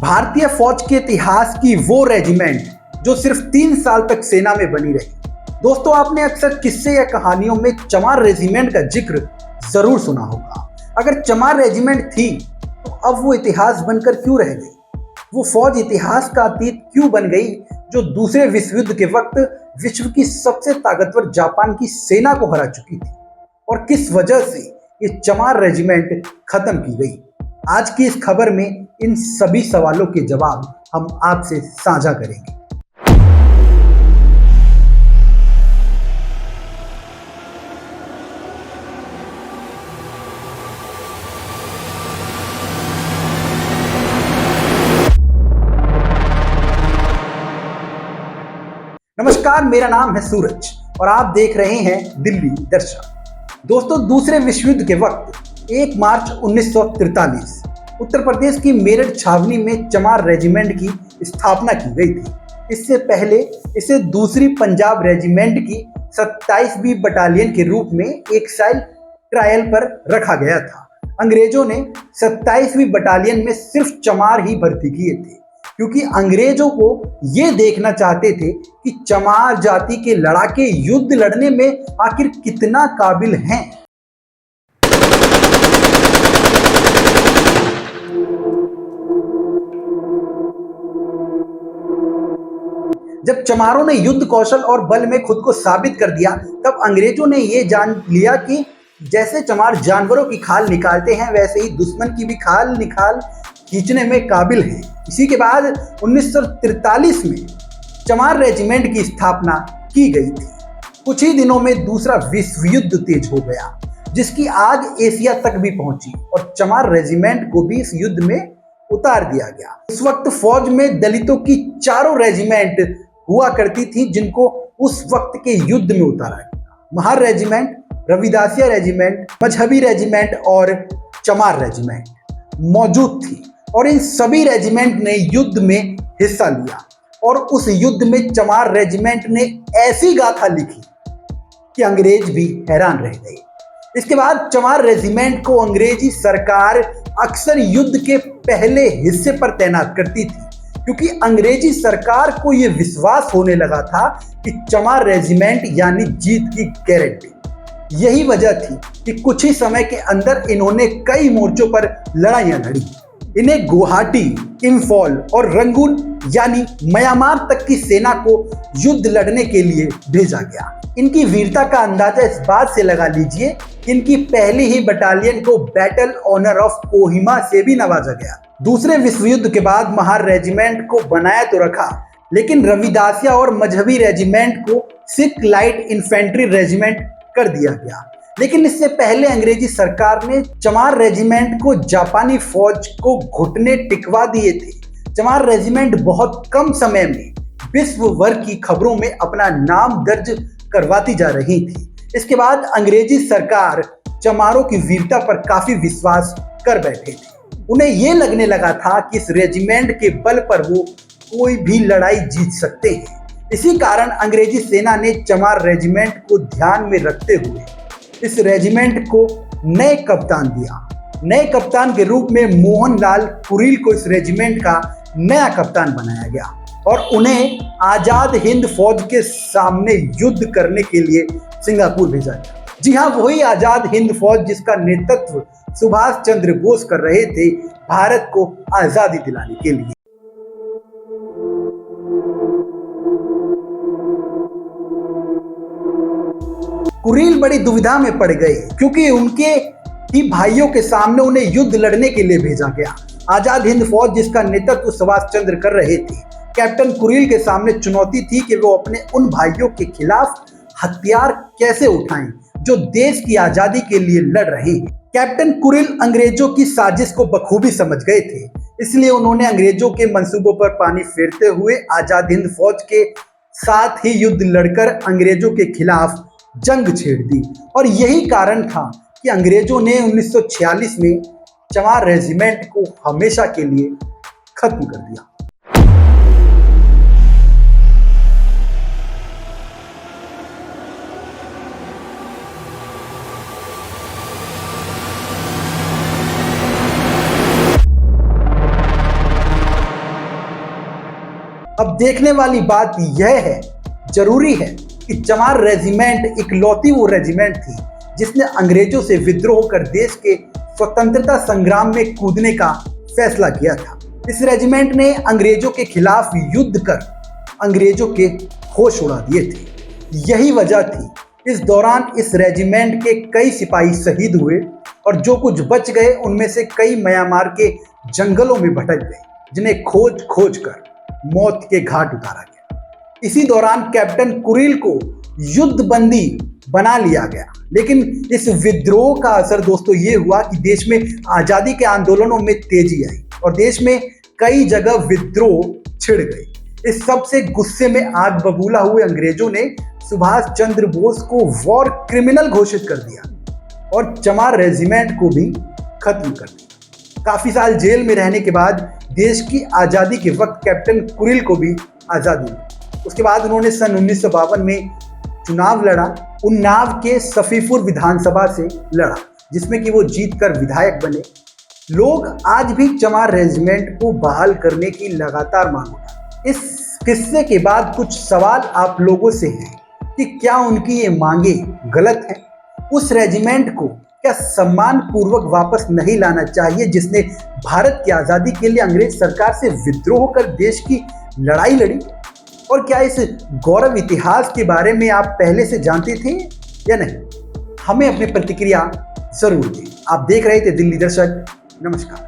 भारतीय फौज के इतिहास की वो रेजिमेंट जो सिर्फ 3 साल तक सेना में बनी रही। दोस्तों, आपने अक्सर किस्से या कहानियों में चमार रेजिमेंट का जिक्र जरूर सुना होगा। अगर चमार रेजिमेंट थी तो अब वो इतिहास बनकर क्यों रह गई? वो फौज इतिहास का अतीत क्यों बन गई जो दूसरे विश्व युद्ध के वक्त विश्व की सबसे ताकतवर जापान की सेना को हरा चुकी थी? और किस वजह से ये चमार रेजिमेंट खत्म की गई? आज की इस खबर में इन सभी सवालों के जवाब हम आपसे साझा करेंगे। नमस्कार, मेरा नाम है सूरज और आप देख रहे हैं दिल्ली दर्शन। दोस्तों, दूसरे विश्व युद्ध के वक्त 1 मार्च 1943 उत्तर प्रदेश की मेरठ छावनी में चमार रेजिमेंट की स्थापना की गई थी। इससे पहले इसे दूसरी पंजाब रेजिमेंट की 27वीं बटालियन के रूप में एक्साइल ट्रायल पर रखा गया था। अंग्रेजों ने 27वीं बटालियन में सिर्फ चमार ही भर्ती किए थे, क्योंकि अंग्रेजों को ये देखना चाहते थे कि चमार जाति के लड़ाके युद्ध लड़ने में आखिर कितना काबिल हैं। जब चमारों ने युद्ध कौशल और बल में खुद को साबित कर दिया, तब अंग्रेजों ने ये जान लिया कि जैसे चमार जानवरों की खाल निकालते हैं, वैसे ही दुश्मन की भी खाल निकाल खींचने में काबिल हैं। इसी के बाद 1943 में चमार रेजिमेंट की स्थापना की गई थी। कुछ ही दिनों में दूसरा विश्व युद्ध तेज हो गया, जिसकी आग एशिया तक भी पहुंची और चमार रेजिमेंट को भी इस युद्ध में उतार दिया गया। उस वक्त फौज में दलितों की 4 रेजिमेंट हुआ करती थी, जिनको उस वक्त के युद्ध में उतारा गया। महार रेजिमेंट, रविदासिया रेजिमेंट, मजहबी रेजिमेंट और चमार रेजिमेंट मौजूद थी और इन सभी रेजिमेंट ने युद्ध में हिस्सा लिया और उस युद्ध में चमार रेजिमेंट ने ऐसी गाथा लिखी कि अंग्रेज भी हैरान रह गए। इसके बाद चमार रेजिमेंट को अंग्रेजी सरकार अक्सर युद्ध के पहले हिस्से पर तैनात करती थी, क्योंकि अंग्रेजी सरकार को यह विश्वास होने लगा था कि चमार रेजिमेंट यानी जीत की गारंटी। यही वजह थी कि कुछ ही समय के अंदर इन्होंने कई मोर्चों पर लड़ाइयां लड़ी। इन्हें गुवाहाटी, इंफॉल और रंगून यानी म्यांमार तक की सेना को युद्ध लड़ने के लिए भेजा गया। इनकी वीरता का अंदाजा इस बात से लगा लीजिए कि इनकी पहली ही बटालियन को बैटल ऑनर ऑफ कोहिमा से भी नवाजा गया। दूसरे विश्व युद्ध के बाद महार रेजिमेंट को बनाया तो रखा, लेकिन रविदासिया और मजहबी रेजिमेंट को सिख लाइट इन्फेंट्री रेजिमेंट कर दिया गया। लेकिन इससे पहले अंग्रेजी सरकार ने चमार रेजिमेंट को जापानी फौज को घुटने टिकवा दिए थे। चमार रेजिमेंट बहुत कम समय में विश्व भर की खबरों में अपना नाम दर्ज करवाती जा रही थी। इसके बाद अंग्रेजी सरकार चमारों की वीरता पर काफी विश्वास कर बैठे थे। उन्हें यह लगने लगा था कि इस रेजिमेंट के बल पर वो कोई भी लड़ाई जीत सकते हैं। इसी कारण अंग्रेजी सेना ने चमार रेजिमेंट को ध्यान में रखते हुए इस रेजिमेंट को नए कप्तान दिया। नए कप्तान के रूप में मोहनलाल कुरील को इस रेजिमेंट का नया कप्तान बनाया गया और उन्हें आजाद हिंद फौज के सामने युद्ध करने के लिए सिंगापुर भेजा गया। जी हाँ, वही आजाद हिंद फौज जिसका नेतृत्व सुभाष चंद्र बोस कर रहे थे भारत को आजादी दिलाने के लिए। कुरील बड़ी दुविधा में पड़ गए, क्योंकि उनके ही भाइयों के सामने उन्हें युद्ध लड़ने के लिए भेजा गया। आजाद हिंद फौज जिसका नेतृत्व सुभाष चंद्र कर रहे थे, कैप्टन कुरील के सामने चुनौती थी कि वो अपने उन भाइयों के खिलाफ हथियार कैसे उठाएं जो देश की आजादी के लिए लड़ रहे हैं। कैप्टन कुरील अंग्रेजों की साजिश को बखूबी समझ गए थे, इसलिए उन्होंने अंग्रेजों के मंसूबों पर पानी फेरते हुए आजाद हिंद फौज के साथ ही युद्ध लड़कर अंग्रेजों के खिलाफ जंग छेड़ दी। और यही कारण था कि अंग्रेजों ने 1946 में चमार रेजिमेंट को हमेशा के लिए खत्म कर दिया। अब देखने वाली बात यह है, जरूरी है कि चमार रेजिमेंट इकलौती वो रेजिमेंट थी जिसने अंग्रेजों से विद्रोह कर देश के स्वतंत्रता संग्राम में कूदने का फैसला किया था। इस रेजिमेंट ने अंग्रेजों के खिलाफ युद्ध कर अंग्रेजों के होश उड़ा दिए थे। यही वजह थी इस दौरान इस रेजिमेंट के कई सिपाही शहीद हुए और जो कुछ बच गए उनमें से कई म्यांमार के जंगलों में भटक गए, जिन्हें खोज खोज कर मौत के घाट उतारा गया। इसी दौरान कैप्टन कुरिल को युद्ध बंदी बना लिया गया, लेकिन इस विद्रोह का असर दोस्तों ये हुआ कि देश में आजादी के आंदोलनों में तेजी आई और देश में कई जगह विद्रोह छिड़ गए। इस सब से गुस्से में आग बबूला हुए अंग्रेजों ने सुभाष चंद्र बोस को वॉर क्रिमिनल घोषित कर दिया और चमार रेजिमेंट को भी खत्म कर दिया। काफी साल जेल में रहने के बाद देश की आजादी के वक्त कैप्टन कुरिल को भी आजादी मिली। उसके बाद उन्होंने सन 1952 में चुनाव लड़ा। उन्नाव के सफीपुर विधानसभा से लड़ा, जिसमें कि वो जीतकर विधायक बने। लोग आज भी चमार रेजिमेंट को बहाल करने की लगातार मांग उठा। इस किस्से के बाद कुछ सवाल आप लोगों से हैं कि क्या उनकी ये मांगे गलत हैं? उस रेजिमेंट को क्या सम्मान पूर्वक वापस नहीं लाना चाहिए जिसने भारत की आज़ादी के लिए अंग्रेज सरकार से विद्रोह कर देश की लड़ाई लड़ी? और क्या इस गौरव इतिहास के बारे में आप पहले से जानते थे या नहीं? हमें अपनी प्रतिक्रिया जरूर दें। आप देख रहे थे दिल्ली दर्शक। नमस्कार।